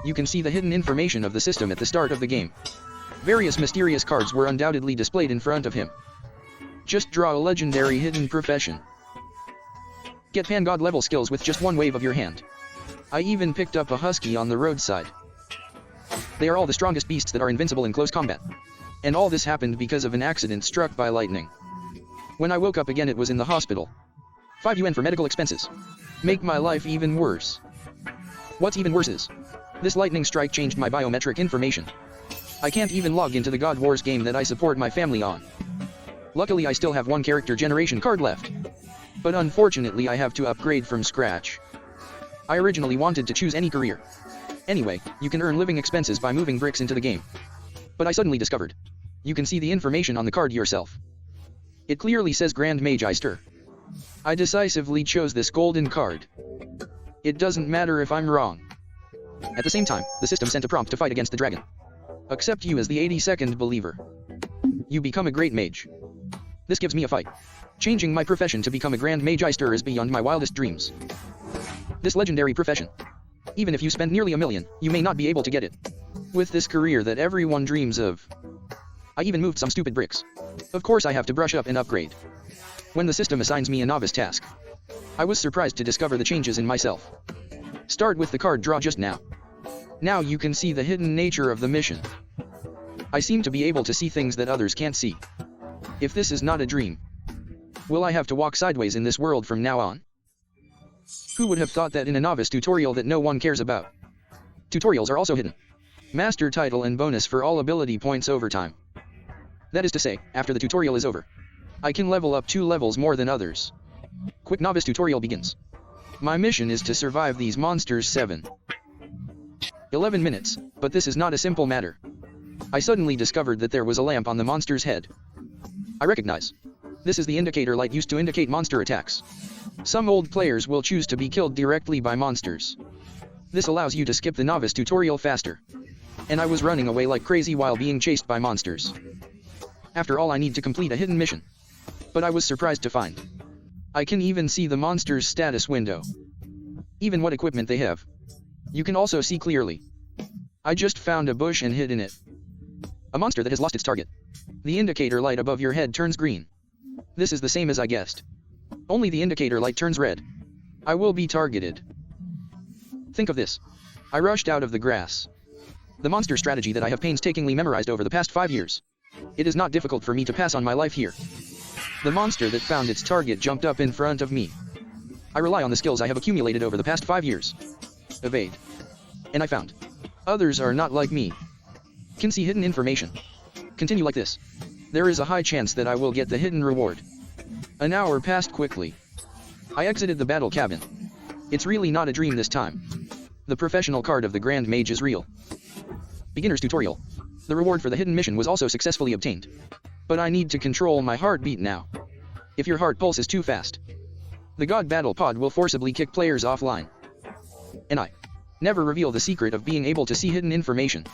you can see the hidden information of the system at the start of the game. Various mysterious cards were undoubtedly displayed in front of him. Just draw a legendary hidden profession. Get pan-god level skills with just one wave of your hand. I even picked up a husky on the roadside. They are all the strongest beasts that are invincible in close combat. And all this happened because of an accident struck by lightning. When I woke up again, it was in the hospital. 5 UN for medical expenses. Make my life even worse. What's even worse is, this lightning strike changed my biometric information. I can't even log into the God Wars game that I support my family on. Luckily I still have one character generation card left. But unfortunately I have to upgrade from scratch. I originally wanted to choose any career. Anyway, you can earn living expenses by moving bricks into the game. But I suddenly discovered, you can see the information on the card yourself. It clearly says Grand Magister. I decisively chose this golden card. It doesn't matter if I'm wrong. At the same time, the system sent a prompt to fight against the dragon. Accept you as the 82nd believer. You become a great mage. This gives me a fight. Changing my profession to become a Grand Magister is beyond my wildest dreams. This legendary profession. Even if you spend nearly $1 million, you may not be able to get it. With this career that everyone dreams of. I even moved some stupid bricks. Of course I have to brush up and upgrade. When the system assigns me a novice task, I was surprised to discover the changes in myself. Start with the card draw just now. Now you can see the hidden nature of the mission. I seem to be able to see things that others can't see. If this is not a dream, will I have to walk sideways in this world from now on? Who would have thought that in a novice tutorial that no one cares about? Tutorials are also hidden. Master title and bonus for all ability points over time. That is to say, after the tutorial is over, I can level up 2 levels more than others. Quick novice tutorial begins. My mission is to survive these monsters 11 minutes, but this is not a simple matter. I suddenly discovered that there was a lamp on the monster's head. I recognize. This is the indicator light used to indicate monster attacks. Some old players will choose to be killed directly by monsters. This allows you to skip the novice tutorial faster. And I was running away like crazy while being chased by monsters. After all, I need to complete a hidden mission. But I was surprised to find I can even see the monster's status window. Even what equipment they have. You can also see clearly. I just found a bush and hid in it. A monster that has lost its target. The indicator light above your head turns green. This is the same as I guessed. Only the indicator light turns red. I will be targeted. Think of this. I rushed out of the grass. The monster strategy that I have painstakingly memorized over the past 5 years. It is not difficult for me to pass on my life here. The monster that found its target jumped up in front of me. I rely on the skills I have accumulated over the past 5 years. Evade. And I found. Others are not like me. Can see hidden information. Continue like this. There is a high chance that I will get the hidden reward. An hour passed quickly. I exited the battle cabin. It's really not a dream this time. The professional card of the Grand Mage is real. Beginner's tutorial. The reward for the hidden mission was also successfully obtained. But I need to control my heartbeat now. If your heart pulses too fast, the God Battle Pod will forcibly kick players offline. And I never reveal the secret of being able to see hidden information.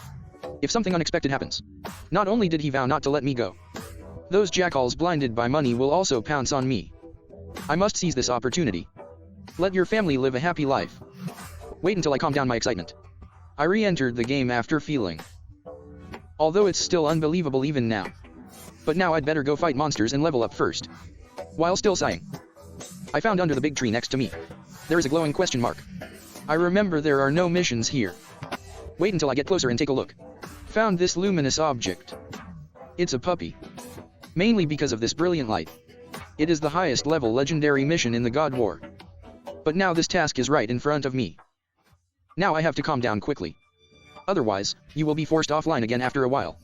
If something unexpected happens, not only did he vow not to let me go, those jackals blinded by money will also pounce on me. I must seize this opportunity. Let your family live a happy life. Wait until I calm down my excitement. I re-entered the game after feeling. Although it's still unbelievable even now. But now I'd better go fight monsters and level up first. While still sighing, I found under the big tree next to me, there is a glowing question mark. I remember there are no missions here. Wait until I get closer and take a look. Found this luminous object. It's a puppy. Mainly because of this brilliant light. It is the highest level legendary mission in the God War. But now this task is right in front of me. Now I have to calm down quickly. Otherwise, you will be forced offline again after a while.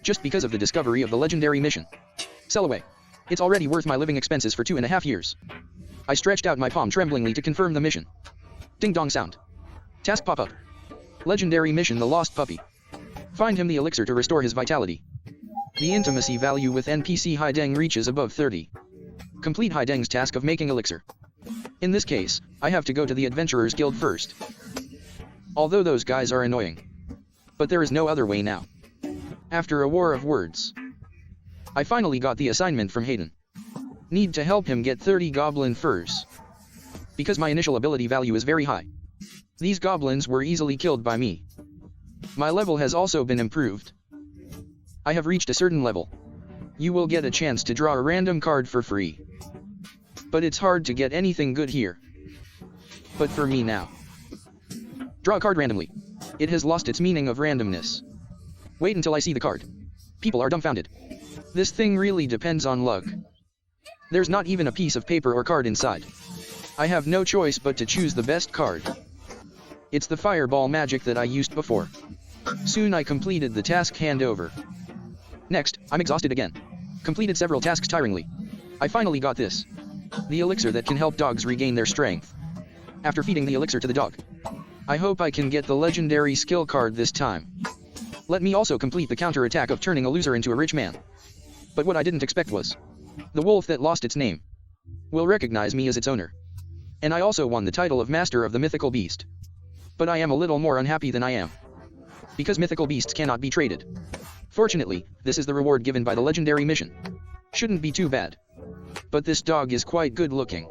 Just because of the discovery of the legendary mission. Sell away. It's already worth my living expenses for 2.5 years. I stretched out my palm tremblingly to confirm the mission. Ding dong sound. Task pop-up. Legendary mission: the lost puppy. Find him the elixir to restore his vitality. The intimacy value with NPC Haideng reaches above 30. Complete Haideng's task of making elixir. In this case, I have to go to the Adventurers Guild first. Although those guys are annoying. But there is no other way now. After a war of words, I finally got the assignment from Hayden. Need to help him get 30 goblin furs. Because my initial ability value is very high. These goblins were easily killed by me. My level has also been improved. I have reached a certain level. You will get a chance to draw a random card for free. But it's hard to get anything good here. But for me now. Draw a card randomly. It has lost its meaning of randomness. Wait until I see the card. People are dumbfounded. This thing really depends on luck. There's not even a piece of paper or card inside. I have no choice but to choose the best card. It's the fireball magic that I used before. Soon I completed the task handover. Next, I'm exhausted again. Completed several tasks tiringly. I finally got this. The elixir that can help dogs regain their strength. After feeding the elixir to the dog, I hope I can get the legendary skill card this time. Let me also complete the counter-attack of turning a loser into a rich man. But what I didn't expect was, the wolf that lost its name will recognize me as its owner. And I also won the title of Master of the Mythical Beast. But I am a little more unhappy than I am. Because mythical beasts cannot be traded. Fortunately, this is the reward given by the legendary mission. Shouldn't be too bad. But this dog is quite good looking.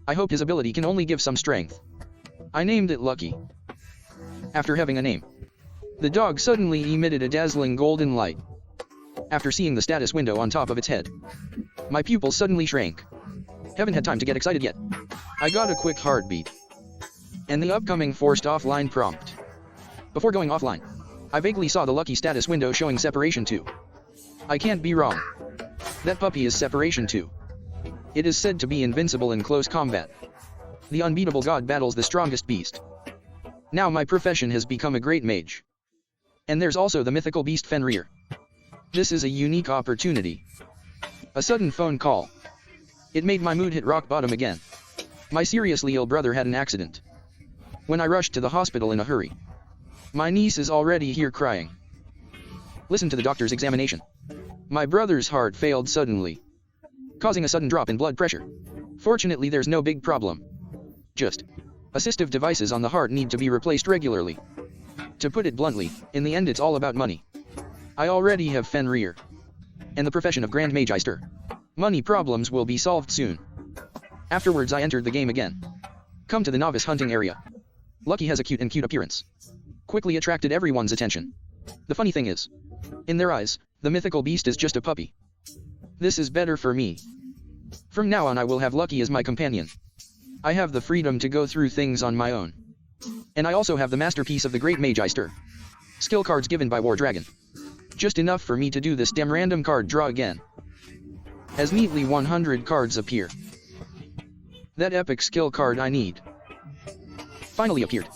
I hope his ability can only give some strength. I named it Lucky. After having a name, the dog suddenly emitted a dazzling golden light. After seeing the status window on top of its head, my pupils suddenly shrank. Haven't had time to get excited yet. I got a quick heartbeat. And the upcoming forced offline prompt. Before going offline, I vaguely saw the lucky status window showing Separation 2. I can't be wrong. That puppy is Separation 2. It is said to be invincible in close combat. The unbeatable god battles the strongest beast. Now my profession has become a great mage. And there's also the mythical beast Fenrir. This is a unique opportunity. A sudden phone call. It made my mood hit rock bottom again. My seriously ill brother had an accident. When I rushed to the hospital in a hurry, my niece is already here crying. Listen to the doctor's examination. My brother's heart failed suddenly, causing a sudden drop in blood pressure. Fortunately, there's no big problem. Just assistive devices on the heart need to be replaced regularly. To put it bluntly, in the end it's all about money. I already have Fenrir and the profession of Grand Magister. Money problems will be solved soon. Afterwards I entered the game again. Come to the novice hunting area. Lucky has a cute appearance. Quickly attracted everyone's attention. The funny thing is, in their eyes, the mythical beast is just a puppy. This is better for me. From now on I will have Lucky as my companion. I have the freedom to go through things on my own. And I also have the masterpiece of the Great Magister. Skill cards given by War Dragon. Just enough for me to do this damn random card draw again. As neatly 100 cards appear. That epic skill card I need finally appeared.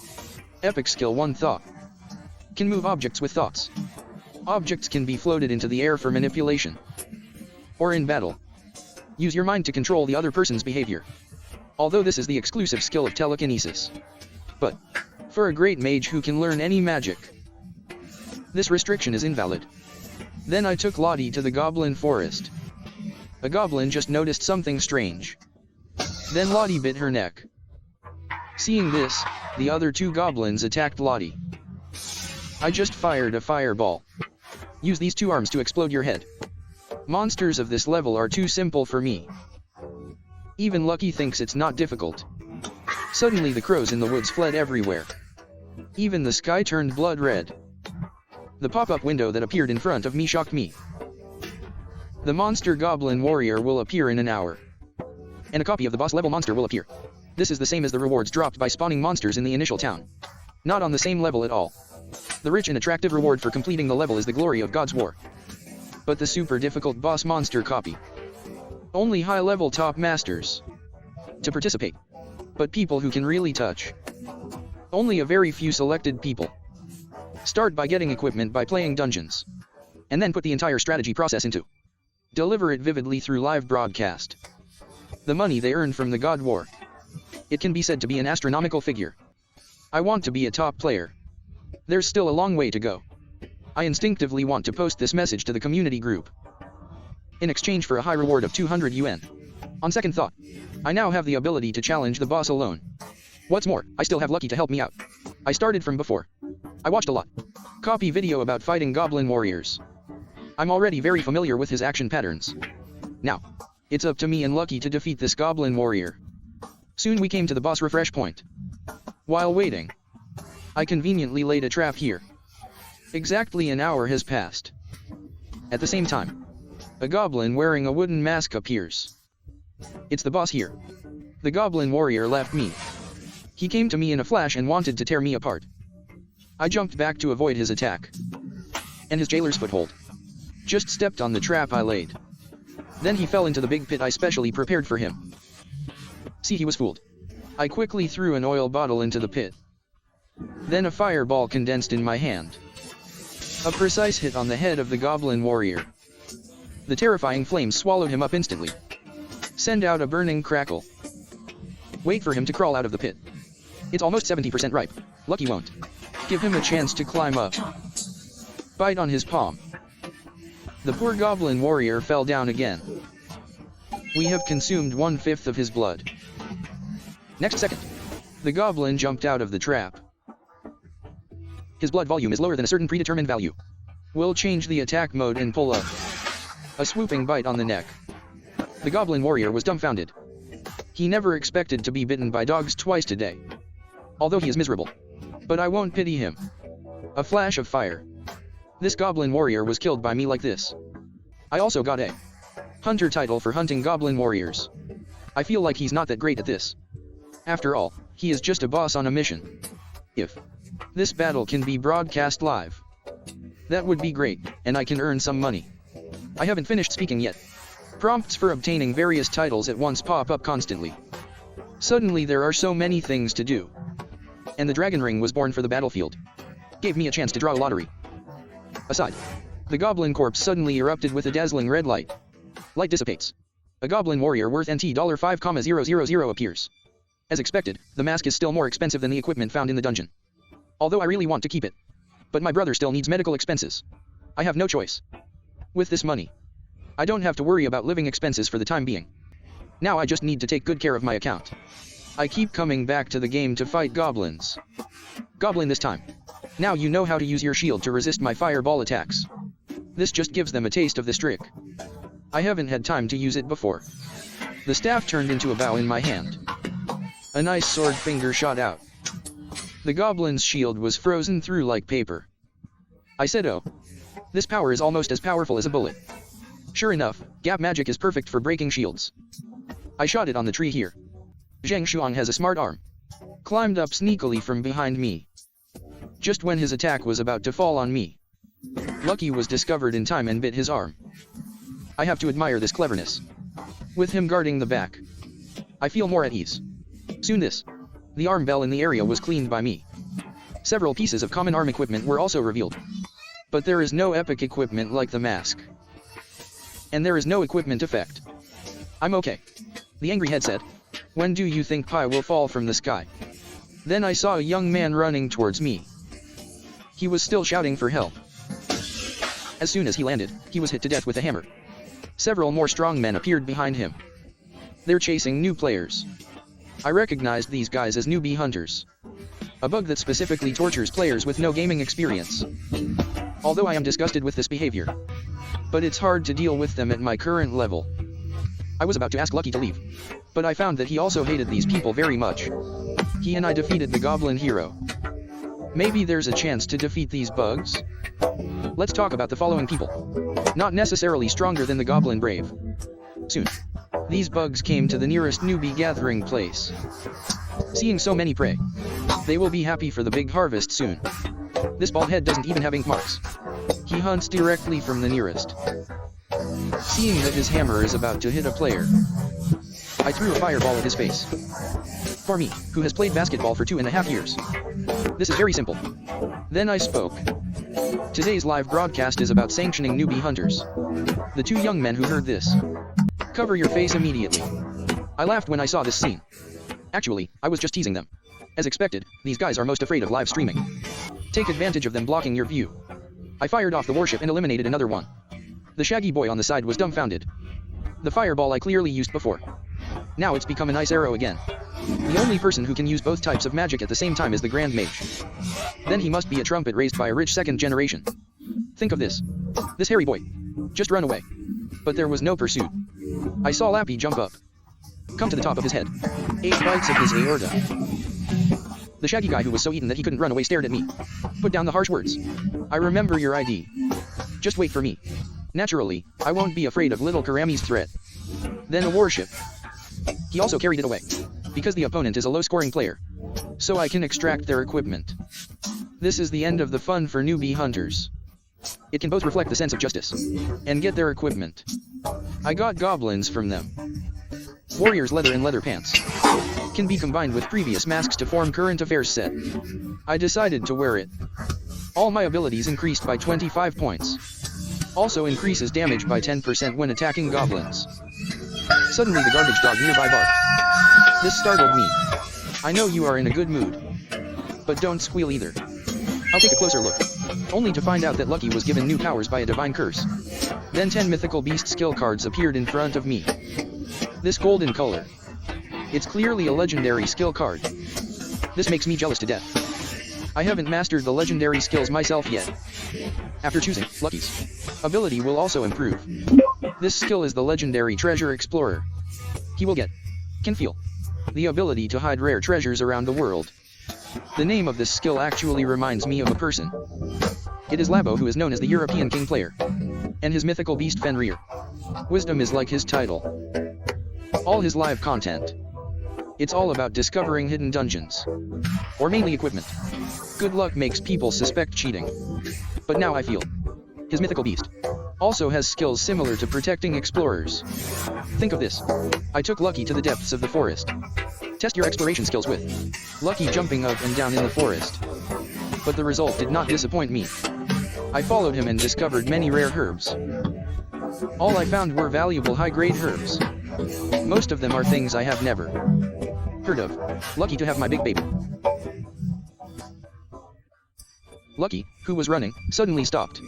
Epic skill 1 Thought. Can move objects with thoughts. Objects can be floated into the air for manipulation. Or in battle. Use your mind to control the other person's behavior. Although this is the exclusive skill of telekinesis. But, for a great mage who can learn any magic, this restriction is invalid. Then I took Lottie to the goblin forest. A goblin just noticed something strange. Then Lottie bit her neck. Seeing this, the other 2 goblins attacked Lottie. I just fired a fireball. Use these 2 arms to explode your head. Monsters of this level are too simple for me. Even Lucky thinks it's not difficult. Suddenly the crows in the woods fled everywhere. Even the sky turned blood red. The pop-up window that appeared in front of me shocked me. The monster goblin warrior will appear in an hour. And a copy of the boss level monster will appear. This is the same as the rewards dropped by spawning monsters in the initial town. Not on the same level at all. The rich and attractive reward for completing the level is the glory of God's War. But the super difficult boss monster copy. Only high-level top masters to participate. But people who can really touch. Only a very few selected people. Start by getting equipment by playing dungeons. And then put the entire strategy process into. Deliver it vividly through live broadcast. The money they earn from the God War. It can be said to be an astronomical figure. I want to be a top player. There's still a long way to go. I instinctively want to post this message to the community group. In exchange for a high reward of 200 UN. On second thought, I now have the ability to challenge the boss alone. What's more, I still have Lucky to help me out. I started from before. I watched a lot. Copy video about fighting goblin warriors. I'm already very familiar with his action patterns. Now, it's up to me and Lucky to defeat this goblin warrior. Soon we came to the boss refresh point. While waiting, I conveniently laid a trap here. Exactly an hour has passed. At the same time, a goblin wearing a wooden mask appears. It's the boss here. The goblin warrior left me. He came to me in a flash and wanted to tear me apart. I jumped back to avoid his attack. And his jailer's foothold just stepped on the trap I laid. Then he fell into the big pit I specially prepared for him. See, he was fooled. I quickly threw an oil bottle into the pit. Then a fireball condensed in my hand. A precise hit on the head of the goblin warrior. The terrifying flames swallowed him up instantly. Send out a burning crackle. Wait for him to crawl out of the pit. It's almost 70% ripe. Lucky won't. Give him a chance to climb up. Bite on his palm. The poor goblin warrior fell down again. We have consumed 1/5 of his blood. Next second, the goblin jumped out of the trap. His blood volume is lower than a certain predetermined value. We'll change the attack mode and pull up. A swooping bite on the neck. The goblin warrior was dumbfounded. He never expected to be bitten by dogs twice today. Although he is miserable. But I won't pity him. A flash of fire. This goblin warrior was killed by me like this. I also got a hunter title for hunting goblin warriors. I feel like he's not that great at this. After all, he is just a boss on a mission. If this battle can be broadcast live, that would be great, and I can earn some money. I haven't finished speaking yet. Prompts for obtaining various titles at once pop up constantly. Suddenly there are so many things to do. And the dragon ring was born for the battlefield. Gave me a chance to draw a lottery. Aside, the goblin corpse suddenly erupted with a dazzling red light. Light dissipates. A goblin warrior worth NT $5,000 appears. As expected, the mask is still more expensive than the equipment found in the dungeon. Although I really want to keep it. But my brother still needs medical expenses. I have no choice. With this money, I don't have to worry about living expenses for the time being. Now I just need to take good care of my account. I keep coming back to the game to fight goblins. Goblin this time. Now you know how to use your shield to resist my fireball attacks. This just gives them a taste of this trick. I haven't had time to use it before. The staff turned into a bow in my hand. A nice sword finger shot out. The goblin's shield was frozen through like paper. I said, oh. This power is almost as powerful as a bullet. Sure enough, gap magic is perfect for breaking shields. I shot it on the tree here. Zhang Xuang has a smart arm. Climbed up sneakily from behind me. Just when his attack was about to fall on me. Lucky was discovered in time and bit his arm. I have to admire this cleverness. With him guarding the back, I feel more at ease. Soon the arm bell in the area was cleaned by me. Several pieces of common arm equipment were also revealed. But there is no epic equipment like the mask. And there is no equipment effect. I'm okay. The angry head said, when do you think pie will fall from the sky? Then I saw a young man running towards me. He was still shouting for help. As soon as he landed, he was hit to death with a hammer. Several more strong men appeared behind him. They're chasing new players. I recognized these guys as newbie hunters. A bug that specifically tortures players with no gaming experience. Although I am disgusted with this behavior. But it's hard to deal with them at my current level. I was about to ask Lucky to leave. But I found that he also hated these people very much. He and I defeated the goblin hero. Maybe there's a chance to defeat these bugs? Let's talk about the following people. Not necessarily stronger than the goblin brave. Soon, these bugs came to the nearest newbie gathering place. Seeing so many prey, they will be happy for the big harvest soon. This bald head doesn't even have ink marks. He hunts directly from the nearest. Seeing that his hammer is about to hit a player, I threw a fireball at his face. For me, who has played basketball for 2.5 years, this is very simple. Then I spoke. Today's live broadcast is about sanctioning newbie hunters. The two young men who heard this, cover your face immediately. I laughed when I saw this scene. Actually, I was just teasing them. As expected, these guys are most afraid of live streaming. Take advantage of them blocking your view. I fired off the warship and eliminated another one. The shaggy boy on the side was dumbfounded. The fireball I clearly used before. Now it's become a nice arrow again. The only person who can use both types of magic at the same time is the Grand Mage. Then he must be a trumpet raised by a rich second generation. Think of this. This hairy boy. Just run away. But there was no pursuit. I saw Lappy jump up. Come to the top of his head. 8 bites of his aorta. The shaggy guy who was so eaten that he couldn't run away stared at me. Put down the harsh words. I remember your ID. Just wait for me. Naturally, I won't be afraid of little Karami's threat. Then a warship. He also carried it away. Because the opponent is a low-scoring player. So I can extract their equipment. This is the end of the fun for newbie hunters. It can both reflect the sense of justice and get their equipment. I got goblins from them. Warrior's leather and leather pants can be combined with previous masks to form current affairs set. I decided to wear it. All my abilities increased by 25 points. Also increases damage by 10% when attacking goblins. Suddenly the garbage dog nearby barked. This startled me. I know you are in a good mood. But don't squeal either. I'll take a closer look. Only to find out that Lucky was given new powers by a divine curse. Then 10 mythical beast skill cards appeared in front of me. This golden color. It's clearly a legendary skill card. This makes me jealous to death. I haven't mastered the legendary skills myself yet. After choosing Lucky's ability will also improve. This skill is the legendary treasure explorer. He will can feel the ability to hide rare treasures around the world. The name of this skill actually reminds me of a person. It is Labo, who is known as the European King player, and his mythical beast Fenrir. Wisdom is like his title. All his live content. It's all about discovering hidden dungeons. Or mainly equipment. Good luck makes people suspect cheating. But now I feel. His mythical beast also has skills similar to protecting explorers. Think of this. I took Lucky to the depths of the forest. Test your exploration skills with Lucky jumping up and down in the forest. But the result did not disappoint me. I followed him and discovered many rare herbs. All I found were valuable high-grade herbs. Most of them are things I have never heard of. Lucky to have my big baby. Lucky, who was running, suddenly stopped.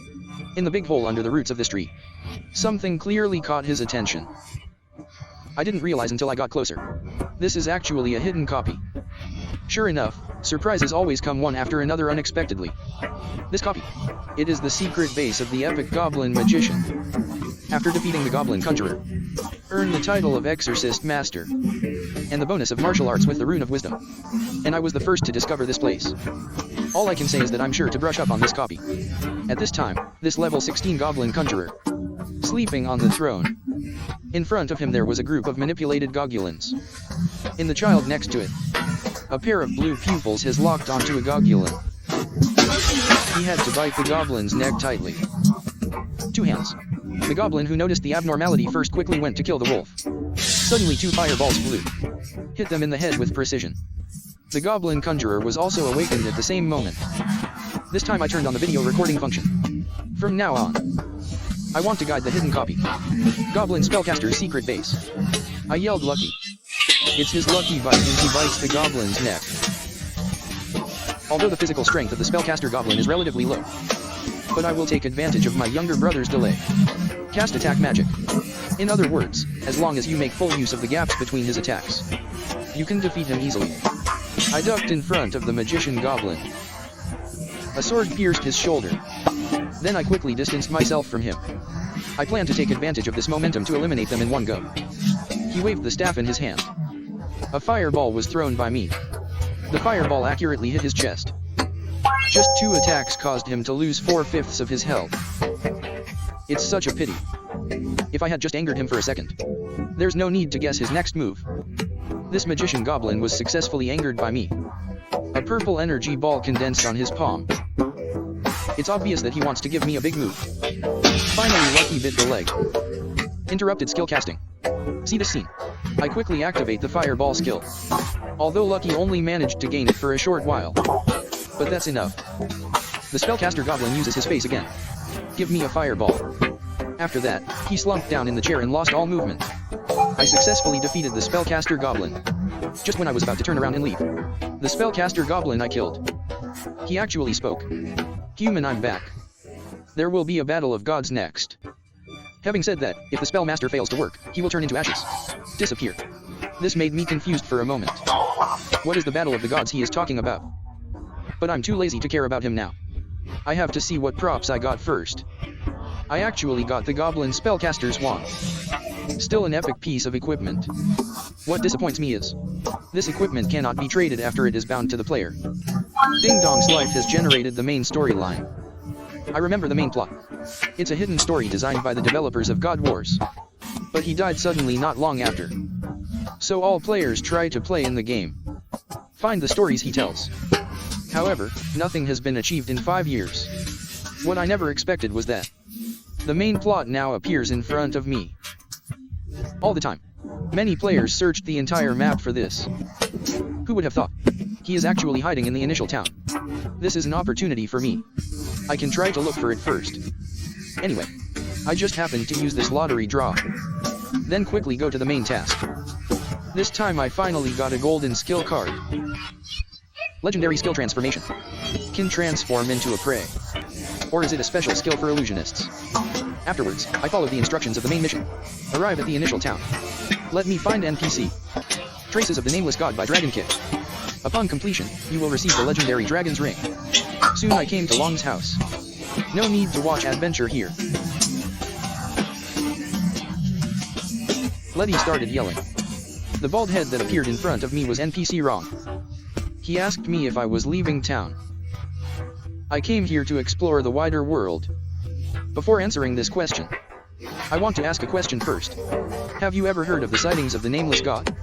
In the big hole under the roots of this tree. Something clearly caught his attention. I didn't realize until I got closer. This is actually a hidden copy. Sure enough, surprises always come one after another unexpectedly. This copy. It is the secret base of the epic Goblin Magician. After defeating the Goblin Conjurer, earn the title of Exorcist Master, and the bonus of martial arts with the Rune of Wisdom. And I was the first to discover this place. All I can say is that I'm sure to brush up on this copy. At this time, this level 16 Goblin Conjurer, sleeping on the throne. In front of him there was a group of manipulated Gogulins. In the child next to it, a pair of blue pupils has locked onto a Gogulin. He had to bite the Goblin's neck tightly. 2 hands. The Goblin who noticed the abnormality first quickly went to kill the wolf. Suddenly 2 fireballs flew. Hit them in the head with precision. The Goblin Conjurer was also awakened at the same moment. This time I turned on the video recording function. From now on, I want to guide the hidden copy. Goblin Spellcaster's secret base. I yelled Lucky. It's his lucky bite and he bites the Goblin's neck. Although the physical strength of the Spellcaster Goblin is relatively low. But I will take advantage of my younger brother's delay. Cast attack magic. In other words, as long as you make full use of the gaps between his attacks, you can defeat him easily. I ducked in front of the Magician Goblin. A sword pierced his shoulder. Then I quickly distanced myself from him. I planned to take advantage of this momentum to eliminate them in one go. He waved the staff in his hand. A fireball was thrown by me. The fireball accurately hit his chest. Just 2 attacks caused him to lose 4/5 of his health. It's such a pity. If I had just angered him for a second. There's no need to guess his next move. This Magician Goblin was successfully angered by me. A purple energy ball condensed on his palm. It's obvious that he wants to give me a big move. Finally Lucky bit the leg. Interrupted skill casting. See this scene. I quickly activate the fireball skill. Although Lucky only managed to gain it for a short while. But that's enough. The Spellcaster Goblin uses his face again. Give me a fireball. After that, he slumped down in the chair and lost all movement. I successfully defeated the Spellcaster Goblin. Just when I was about to turn around and leave. The Spellcaster Goblin I killed. He actually spoke. Human, I'm back. There will be a battle of gods next. Having said that, if the Spellmaster fails to work, he will turn into ashes. Disappear. This made me confused for a moment. What is the battle of the gods he is talking about? But I'm too lazy to care about him now. I have to see what props I got first. I actually got the Goblin Spellcaster's wand. Still an epic piece of equipment. What disappoints me is, this equipment cannot be traded after it is bound to the player. Ding Dong's life has generated the main storyline. I remember the main plot. It's a hidden story designed by the developers of God Wars. But he died suddenly not long after. So all players try to play in the game. Find the stories he tells. However, nothing has been achieved in 5 years. What I never expected was that the main plot now appears in front of me. All the time. Many players searched the entire map for this. Who would have thought? He is actually hiding in the initial town. This is an opportunity for me. I can try to look for it first. Anyway, I just happened to use this lottery draw. Then quickly go to the main task. This time I finally got a golden skill card. Legendary skill transformation. Can transform into a prey. Or is it a special skill for illusionists? Afterwards, I followed the instructions of the main mission. Arrive at the initial town. Let me find NPC. Traces of the Nameless God by Dragon Kick. Upon completion, you will receive the legendary Dragon's Ring. Soon I came to Long's house. No need to watch adventure here. Letty started yelling. The bald head that appeared in front of me was NPC Rong. He asked me if I was leaving town. I came here to explore the wider world. Before answering this question, I want to ask a question first. Have you ever heard of the sightings of the Nameless God?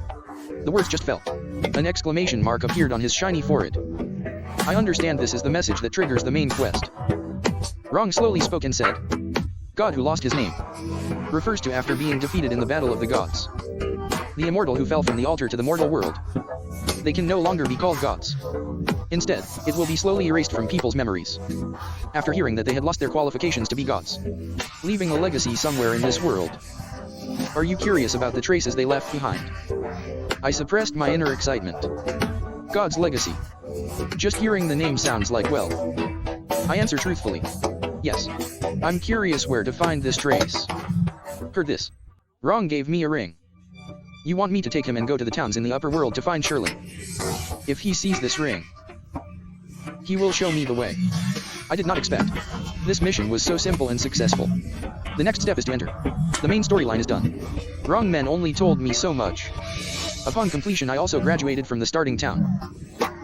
The words just fell. An exclamation mark appeared on his shiny forehead. I understand this is the message that triggers the main quest. Rong slowly spoke and said, God who lost his name refers to after being defeated in the battle of the gods. The immortal who fell from the altar to the mortal world. They can no longer be called gods. Instead, it will be slowly erased from people's memories. After hearing that they had lost their qualifications to be gods, leaving a legacy somewhere in this world. Are you curious about the traces they left behind? I suppressed my inner excitement. God's legacy. Just hearing the name sounds like, well. I answer truthfully. Yes. I'm curious where to find this trace. Heard this. Rong gave me a ring. You want me to take him and go to the towns in the upper world to find Shirley. If he sees this ring, he will show me the way. I did not expect. This mission was so simple and successful. The next step is to enter. The main storyline is done. Wrong men only told me so much. Upon completion I also graduated from the starting town.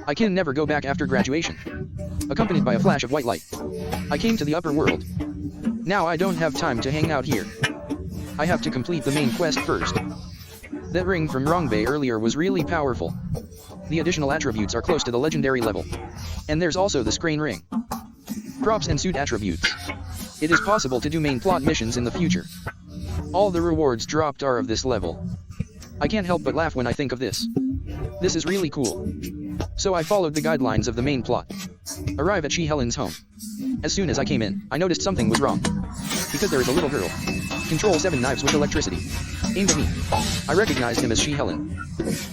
I can never go back after graduation. Accompanied by a flash of white light, I came to the upper world. Now I don't have time to hang out here. I have to complete the main quest first. That ring from Rongbei earlier was really powerful. The additional attributes are close to the legendary level. And there's also the Scrane ring. Props and suit attributes. It is possible to do main plot missions in the future. All the rewards dropped are of this level. I can't help but laugh when I think of this. This is really cool. So I followed the guidelines of the main plot. Arrive at Shi Helen's home. As soon as I came in, I noticed something was wrong. Because there is a little girl. Control 7 knives with electricity. Aimed at me. I recognized him as Shi Helen.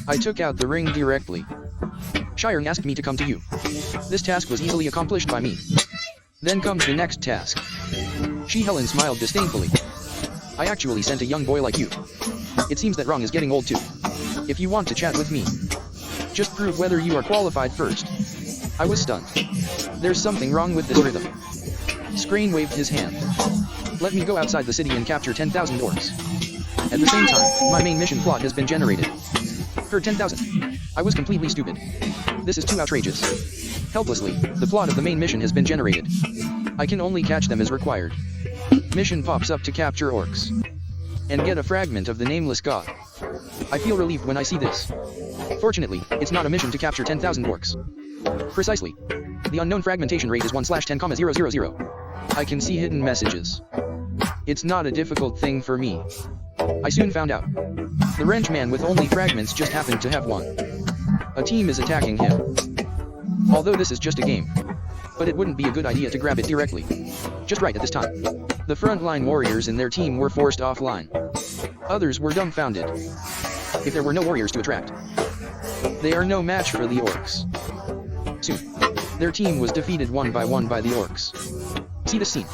I took out the ring directly. Shireng asked me to come to you. This task was easily accomplished by me. Then comes the next task. Shi Helen smiled disdainfully. I actually sent a young boy like you. It seems that Rong is getting old too. If you want to chat with me, just prove whether you are qualified first. I was stunned. There's something wrong with this rhythm. Scrane waved his hand. Let me go outside the city and capture 10,000 orcs. At the same time, my main mission plot has been generated. For 10,000. I was completely stupid. This is too outrageous. Helplessly, the plot of the main mission has been generated. I can only catch them as required. Mission pops up to capture orcs. And get a fragment of the Nameless God. I feel relieved when I see this. Fortunately, it's not a mission to capture 10,000 orcs. Precisely. The unknown fragmentation rate is 1/10,000. I can see hidden messages. It's not a difficult thing for me. I soon found out. The wrench man with only fragments just happened to have one. A team is attacking him. Although this is just a game. But it wouldn't be a good idea to grab it directly. Just right at this time. The frontline warriors in their team were forced offline. Others were dumbfounded. If there were no warriors to attract, they are no match for the orcs. Soon, their team was defeated one by one by the orcs. See this scene?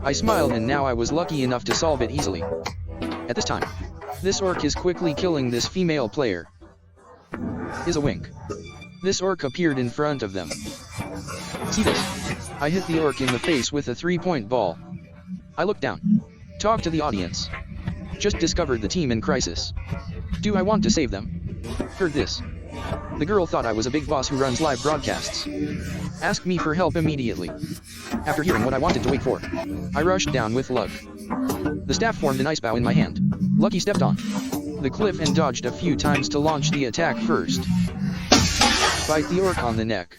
I smiled and now I was lucky enough to solve it easily. At this time, this orc is quickly killing this female player. Is a wink. This orc appeared in front of them. See this? I hit the orc in the face with a 3-point ball. I looked down. Talk to the audience. Just discovered the team in crisis. Do I want to save them? Heard this. The girl thought I was a big boss who runs live broadcasts. Asked me for help immediately. After hearing what I wanted to wait for, I rushed down with luck. The staff formed an ice bow in my hand. Lucky stepped on the cliff and dodged a few times to launch the attack first. Bite the orc on the neck.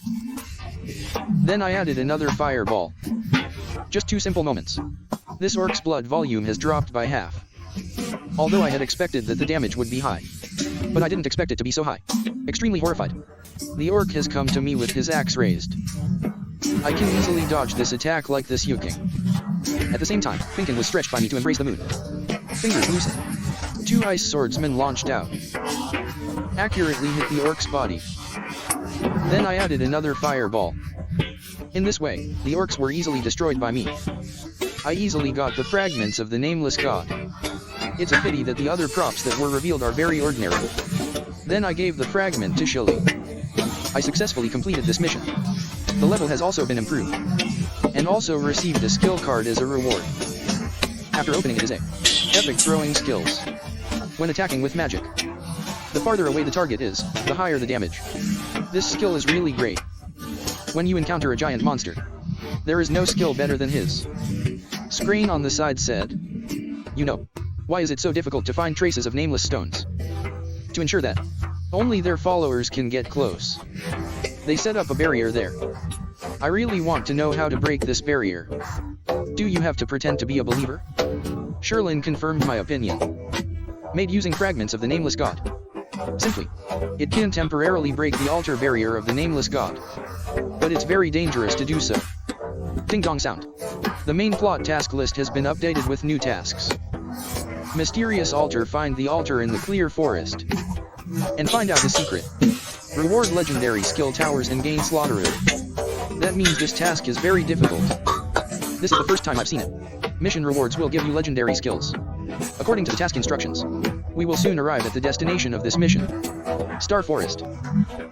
Then I added another fireball. Just 2 simple moments. This orc's blood volume has dropped by half. Although I had expected that the damage would be high. But I didn't expect it to be so high. Extremely horrified. The orc has come to me with his axe raised. I can easily dodge this attack like this yuking. At the same time, Finken was stretched by me to embrace the moon. Fingers loosened. 2 ice swordsmen launched out. Accurately hit the orc's body. Then I added another fireball. In this way, the orcs were easily destroyed by me. I easily got the fragments of the nameless god. It's a pity that the other props that were revealed are very ordinary. Then I gave the fragment to Shilly. I successfully completed this mission. The level has also been improved. And also received a skill card as a reward. After opening it is a epic throwing skills. When attacking with magic, the farther away the target is, the higher the damage. This skill is really great. When you encounter a giant monster, there is no skill better than his. Screen on the side said, "You know, why is it so difficult to find traces of nameless stones? To ensure that only their followers can get close. They set up a barrier there. I really want to know how to break this barrier. Do you have to pretend to be a believer?" Sherlin confirmed my opinion. Made using fragments of the nameless god. Simply, it can temporarily break the altar barrier of the nameless god. But it's very dangerous to do so. Ding dong sound. The main plot task list has been updated with new tasks. Mysterious altar. Find the altar in the clear forest. And find out the secret. Reward legendary skill towers and gain slaughterer. That means this task is very difficult. This is the first time I've seen it. Mission rewards will give you legendary skills. According to the task instructions, we will soon arrive at the destination of this mission. Star Forest.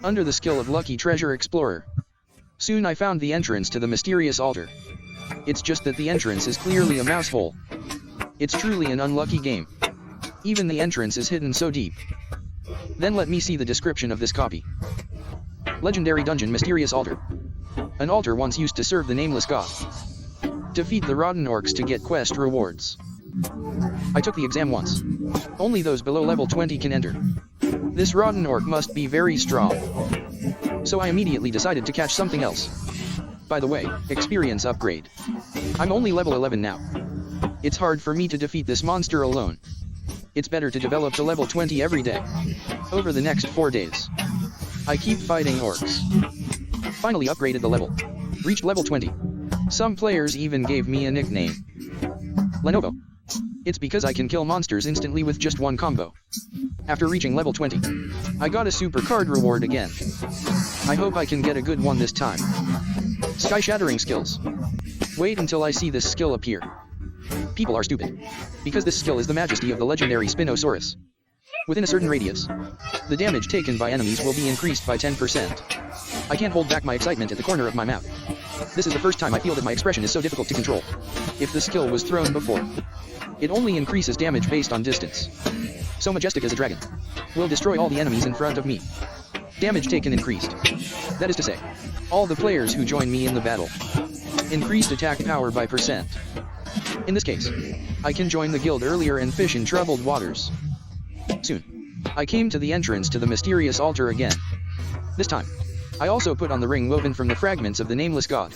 Under the skill of Lucky Treasure Explorer. Soon I found the entrance to the mysterious altar. It's just that the entrance is clearly a mouse hole. It's truly an unlucky game. Even the entrance is hidden so deep. Then let me see the description of this copy. Legendary Dungeon Mysterious Altar. An altar once used to serve the nameless god. Defeat the rotten orcs to get quest rewards. I took the exam once. Only those below level 20 can enter. This rotten orc must be very strong. So I immediately decided to catch something else. By the way, experience upgrade. I'm only level 11 now. It's hard for me to defeat this monster alone. It's better to develop to level 20 every day. Over the next 4 days, I keep fighting orcs. Finally upgraded the level. Reached level 20. Some players even gave me a nickname. Lenovo. It's because I can kill monsters instantly with just one combo. After reaching level 20, I got a super card reward again. I hope I can get a good one this time. Sky shattering skills. Wait until I see this skill appear. People are stupid. Because this skill is the majesty of the legendary Spinosaurus. Within a certain radius, the damage taken by enemies will be increased by 10%. I can't hold back my excitement at the corner of my mouth. This is the first time I feel that my expression is so difficult to control. If the skill was thrown before, it only increases damage based on distance. So majestic as a dragon. Will destroy all the enemies in front of me. Damage taken increased. That is to say, all the players who join me in the battle. Increased attack power by %. In this case, I can join the guild earlier and fish in troubled waters. Soon, I came to the entrance to the mysterious altar again. This time, I also put on the ring woven from the fragments of the nameless god.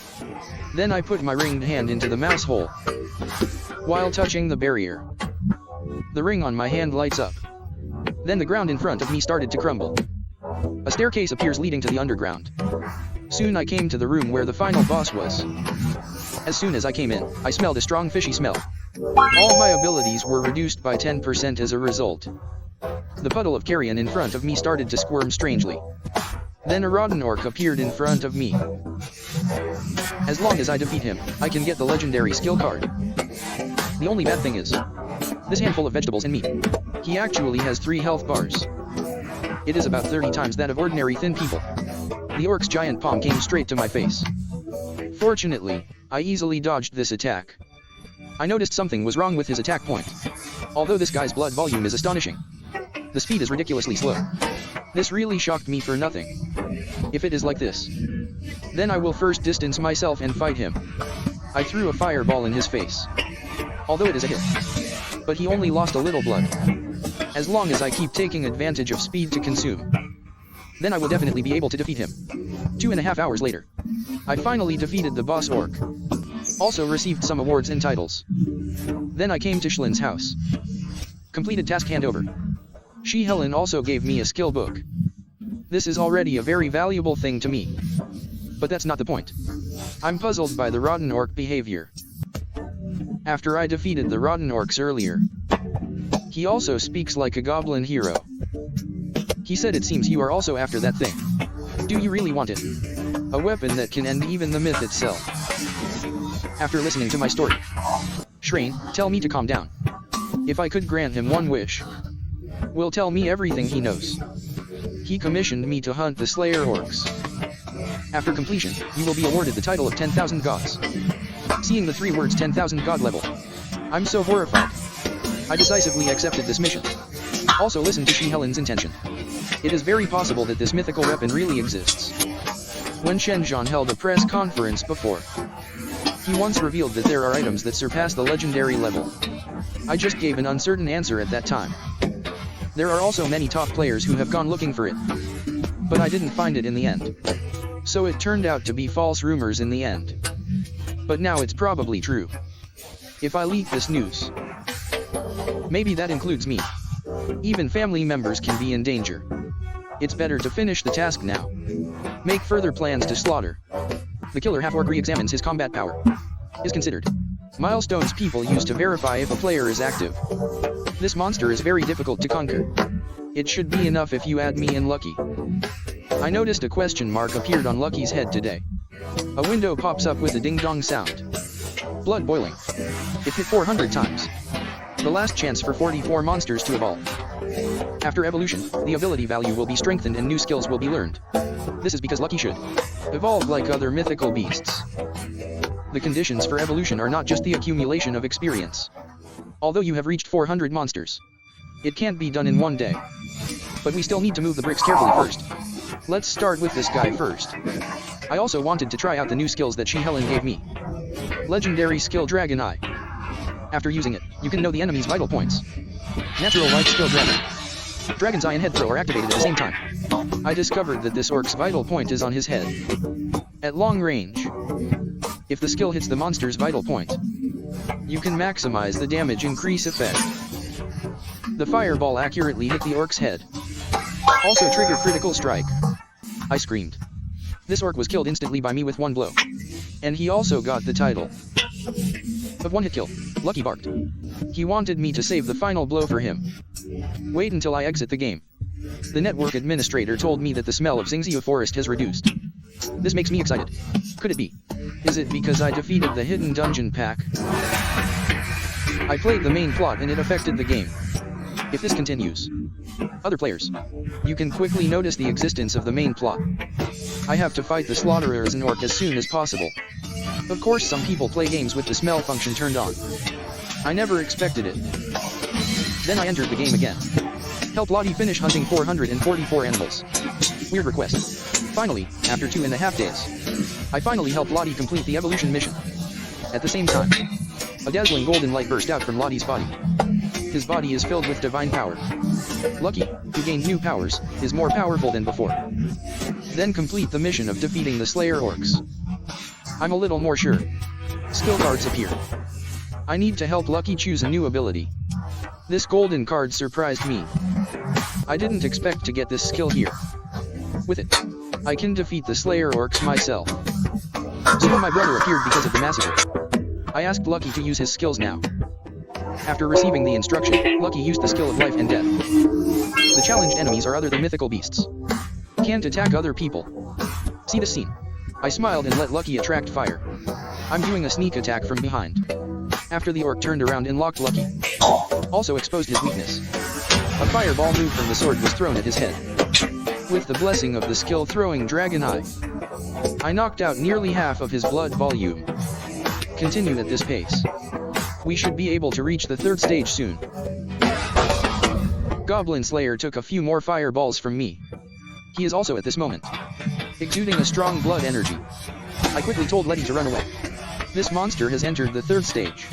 Then I put my ringed hand into the mouse hole. While touching the barrier, the ring on my hand lights up. Then the ground in front of me started to crumble. A staircase appears leading to the underground. Soon I came to the room where the final boss was. As soon as I came in, I smelled a strong fishy smell. All my abilities were reduced by 10% as a result. The puddle of carrion in front of me started to squirm strangely. Then a rotten orc appeared in front of me. As long as I defeat him, I can get the legendary skill card. The only bad thing is this handful of vegetables and meat. He actually has 3 health bars. It is about 30 times that of ordinary thin people. The orc's giant palm came straight to my face. Fortunately, I easily dodged this attack. I noticed something was wrong with his attack point. Although this guy's blood volume is astonishing, the speed is ridiculously slow. This really shocked me for nothing. If it is like this, then I will first distance myself and fight him. I threw a fireball in his face. Although it is a hit, but he only lost a little blood. As long as I keep taking advantage of speed to consume, then I will definitely be able to defeat him. 2.5 hours later, I finally defeated the boss orc. Also received some awards and titles. Then I came to Shlin's house. Completed task handover. She Helen also gave me a skill book. This is already a very valuable thing to me. But that's not the point. I'm puzzled by the rotten orc behavior. After I defeated the rotten orcs earlier, he also speaks like a goblin hero. He said it seems you are also after that thing. Do you really want it? A weapon that can end even the myth itself. After listening to my story, Shrine, tell me to calm down. If I could grant him one wish, will tell me everything he knows. He commissioned me to hunt the Slayer orcs. After completion, you will be awarded the title of 10,000 gods. Seeing the 3 words 10,000 god level, I'm so horrified. I decisively accepted this mission. Also listen to She Helen's intention. It is very possible that this mythical weapon really exists. When Shenjian held a press conference before, he once revealed that there are items that surpass the legendary level. I just gave an uncertain answer at that time. There are also many top players who have gone looking for it, but I didn't find it in the end. So it turned out to be false rumors in the end. But now it's probably true. If I leak this news, maybe that includes me. Even family members can be in danger. It's better to finish the task now. Make further plans to slaughter. The killer half-orc re-examines his combat power. Is considered milestones people use to verify if a player is active. This monster is very difficult to conquer. It should be enough if you add me in Lucky. I noticed a question mark appeared on Lucky's head today. A window pops up with a ding-dong sound. Blood boiling. It hit 400 times. The last chance for 44 monsters to evolve. After evolution, the ability value will be strengthened and new skills will be learned. This is because Lucky should evolve like other mythical beasts. The conditions for evolution are not just the accumulation of experience. Although you have reached 400 monsters, it can't be done in one day. But we still need to move the bricks carefully first. Let's start with this guy first. I also wanted to try out the new skills that She Helen gave me. Legendary skill Dragon Eye. After using it, you can know the enemy's vital points. Natural life skill Dragon. Dragon's Eye and Head Throw are activated at the same time. I discovered that this orc's vital point is on his head. At long range, if the skill hits the monster's vital point, you can maximize the damage increase effect. The fireball accurately hit the orc's head. Also trigger critical strike. I screamed. This orc was killed instantly by me with one blow. And he also got the title of one hit kill. Lucky barked. He wanted me to save the final blow for him. Wait until I exit the game. The network administrator told me that the smell of Xingzhou Forest has reduced. This makes me excited. Could it be? Is it because I defeated the hidden dungeon pack? I played the main plot and it affected the game. If this continues, other players, you can quickly notice the existence of the main plot. I have to fight the Slaughterer as an orc as soon as possible. Of course some people play games with the smell function turned on. I never expected it. Then I entered the game again. Help Lottie finish hunting 444 animals. Weird request. Finally, after 2.5 days, I finally helped Lottie complete the evolution mission. At the same time, a dazzling golden light burst out from Lottie's body. His body is filled with divine power. Lucky, who gained new powers, is more powerful than before. Then complete the mission of defeating the Slayer orcs. I'm a little more sure. Skill cards appear. I need to help Lucky choose a new ability. This golden card surprised me. I didn't expect to get this skill here. With it, I can defeat the Slayer orcs myself. So my brother appeared because of the massacre. I asked Lucky to use his skills now. After receiving the instruction, Lucky used the skill of life and death. The challenged enemies are other than mythical beasts. Can't attack other people. See this scene? I smiled and let Lucky attract fire. I'm doing a sneak attack from behind. After the orc turned around and locked Lucky. Also exposed his weakness. A fireball move from the sword was thrown at his head. With the blessing of the skill throwing Dragon Eye, I knocked out nearly half of his blood volume. Continue at this pace. We should be able to reach the third stage soon. Goblin Slayer took a few more fireballs from me. He is also at this moment exuding a strong blood energy. I quickly told Letty to run away. This monster has entered the third stage.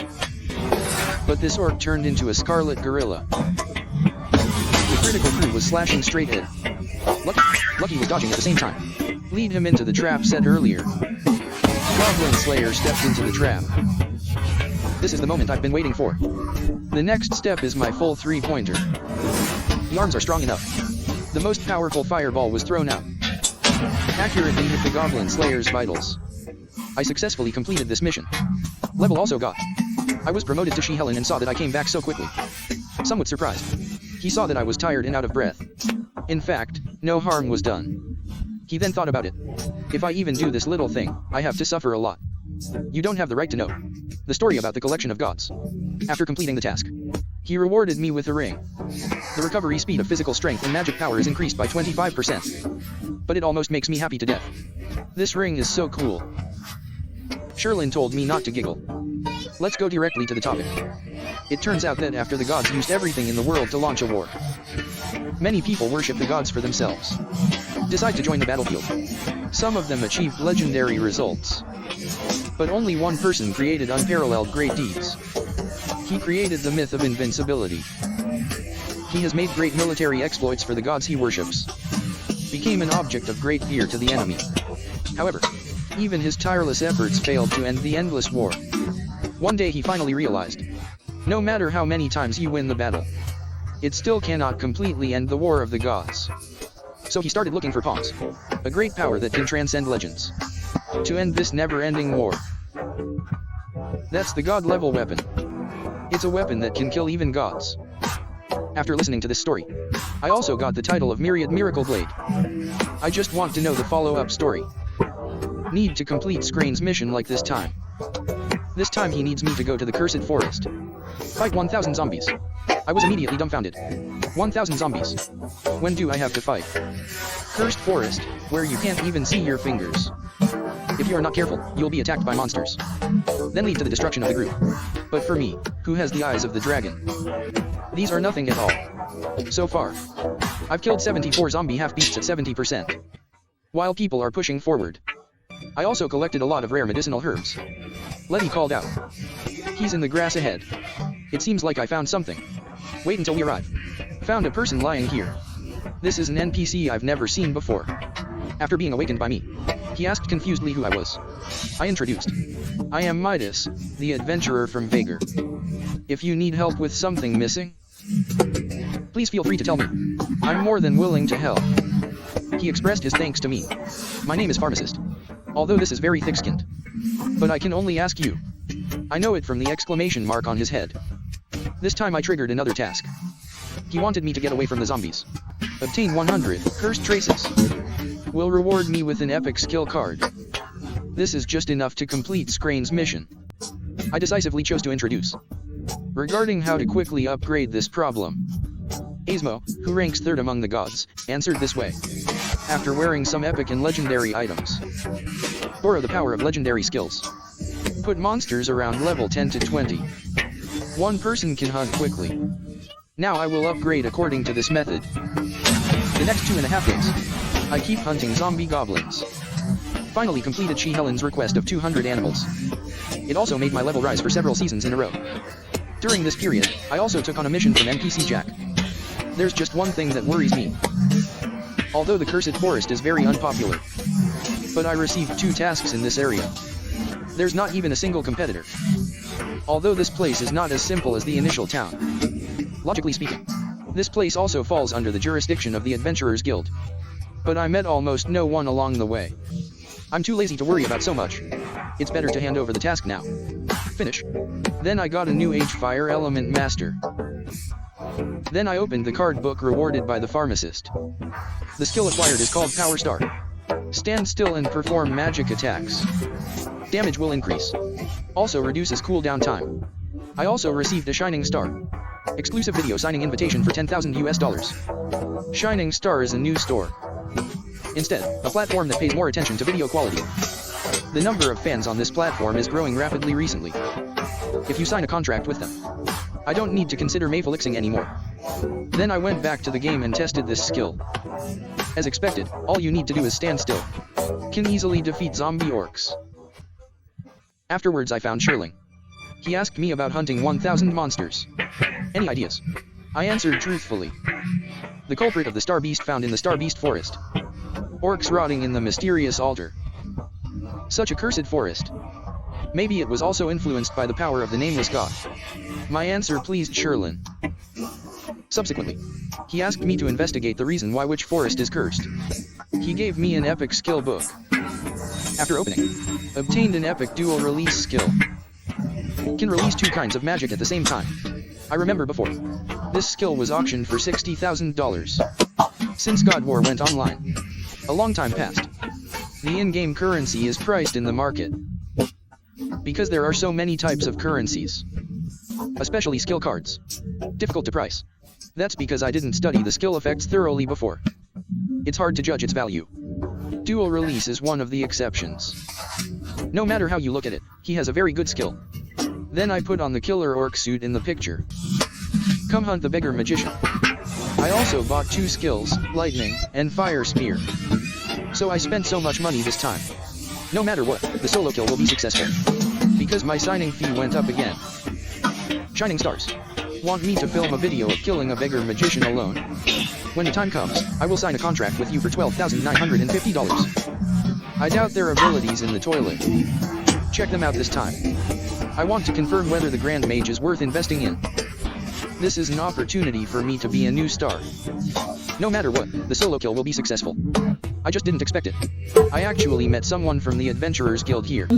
But this orc turned into a scarlet gorilla. The critical crew was slashing straight in. Lucky was dodging at the same time. Lead him into the trap set earlier. Goblin Slayer stepped into the trap. This is the moment I've been waiting for. The next step is my full three-pointer. The arms are strong enough. The most powerful fireball was thrown out. Accurately hit the Goblin Slayer's vitals. I successfully completed this mission. Level also got. I was promoted to She-Helen and saw that I came back so quickly. Somewhat surprised. He saw that I was tired and out of breath. In fact, no harm was done. He then thought about it. If I even do this little thing, I have to suffer a lot. You don't have the right to know. The story about the collection of gods. After completing the task, he rewarded me with a ring. The recovery speed of physical strength and magic power is increased by 25%. But it almost makes me happy to death. This ring is so cool. Sherlyn told me not to giggle. Let's go directly to the topic. It turns out that after the gods used everything in the world to launch a war, many people worship the gods for themselves. Decide to join the battlefield. Some of them achieved legendary results. But only one person created unparalleled great deeds. He created the myth of invincibility. He has made great military exploits for the gods he worships. Became an object of great fear to the enemy. However, even his tireless efforts failed to end the endless war. One day he finally realized, no matter how many times you win the battle, it still cannot completely end the war of the gods. So he started looking for pawns, a great power that can transcend legends, to end this never-ending war. That's the god-level weapon. It's a weapon that can kill even gods. After listening to this story, I also got the title of Myriad Miracle Blade. I just want to know the follow-up story. Need to complete Scrane's mission like this time. This time he needs me to go to the Cursed Forest. Fight 1,000 zombies. I was immediately dumbfounded. 1,000 zombies. When do I have to fight? Cursed Forest, where you can't even see your fingers. If you are not careful, you'll be attacked by monsters. Then lead to the destruction of the group. But for me, who has the eyes of the dragon, these are nothing at all. So far, I've killed 74 zombie half-beasts at 70%. While people are pushing forward, I also collected a lot of rare medicinal herbs. Letty called out. He's in the grass ahead. It seems like I found something. Wait until we arrive. Found a person lying here. This is an NPC I've never seen before. After being awakened by me, he asked confusedly who I was. I introduced. I am Midas, the adventurer from Vagar. If you need help with something missing, please feel free to tell me. I'm more than willing to help. He expressed his thanks to me. My name is Pharmacist. Although this is very thick-skinned. But I can only ask you. I know it from the exclamation mark on his head. This time I triggered another task. He wanted me to get away from the zombies. Obtain 100 cursed traces. Will reward me with an epic skill card. This is just enough to complete Scrane's mission. I decisively chose to introduce. Regarding how to quickly upgrade this problem, Asmo, who ranks third among the gods, answered this way. After wearing some epic and legendary items, borrow the power of legendary skills. Put monsters around level 10 to 20. One person can hunt quickly. Now I will upgrade according to this method. The next 2.5 days, I keep hunting zombie goblins. Finally completed She-Helen's request of 200 animals. It also made my level rise for several seasons in a row. During this period, I also took on a mission from NPC Jack. There's just one thing that worries me. Although the Cursed Forest is very unpopular, but I received 2 tasks in this area. There's not even a single competitor. Although this place is not as simple as the initial town. Logically speaking, this place also falls under the jurisdiction of the Adventurers Guild. But I met almost no one along the way. I'm too lazy to worry about so much. It's better to hand over the task now. Finish. Then I got a new H-Fire Element Master. Then I opened the card book rewarded by the Pharmacist. The skill acquired is called Power Star. Stand still and perform magic attacks. Damage will increase. Also reduces cooldown time. I also received a Shining Star. Exclusive video signing invitation for $10,000. Shining Star is a new store. Instead, a platform that pays more attention to video quality. The number of fans on this platform is growing rapidly recently. If you sign a contract with them, I don't need to consider Mayfelixing anymore. Then I went back to the game and tested this skill. As expected, all you need to do is stand still. Can easily defeat zombie orcs. Afterwards I found Sherling. He asked me about hunting 1000 monsters. Any ideas? I answered truthfully. The culprit of the Star Beast found in the Star Beast forest. Orcs rotting in the mysterious altar. Such a cursed forest. Maybe it was also influenced by the power of the nameless god. My answer pleased Sherlin. Subsequently, he asked me to investigate the reason why which forest is cursed. He gave me an epic skill book. After opening, obtained an epic dual release skill. Can release 2 kinds of magic at the same time. I remember before, this skill was auctioned for $60,000. Since God War went online, a long time passed. The in-game currency is priced in the market. Because there are so many types of currencies, especially skill cards, difficult to price. That's because I didn't study the skill effects thoroughly before. It's hard to judge its value. Dual release is one of the exceptions. No matter how you look at it, he has a very good skill. Then I put on the killer orc suit in the picture. Come hunt the beggar magician. I also bought 2 skills, lightning and fire spear. So I spent so much money this time. No matter what, the solo kill will be successful. Because my signing fee went up again. Shining Stars. Want me to film a video of killing a beggar magician alone? When the time comes, I will sign a contract with you for $12,950. I doubt their abilities in the toilet. Check them out this time. I want to confirm whether the Grand Mage is worth investing in. This is an opportunity for me to be a new star. No matter what, the solo kill will be successful. I just didn't expect it. I actually met someone from the Adventurers Guild here.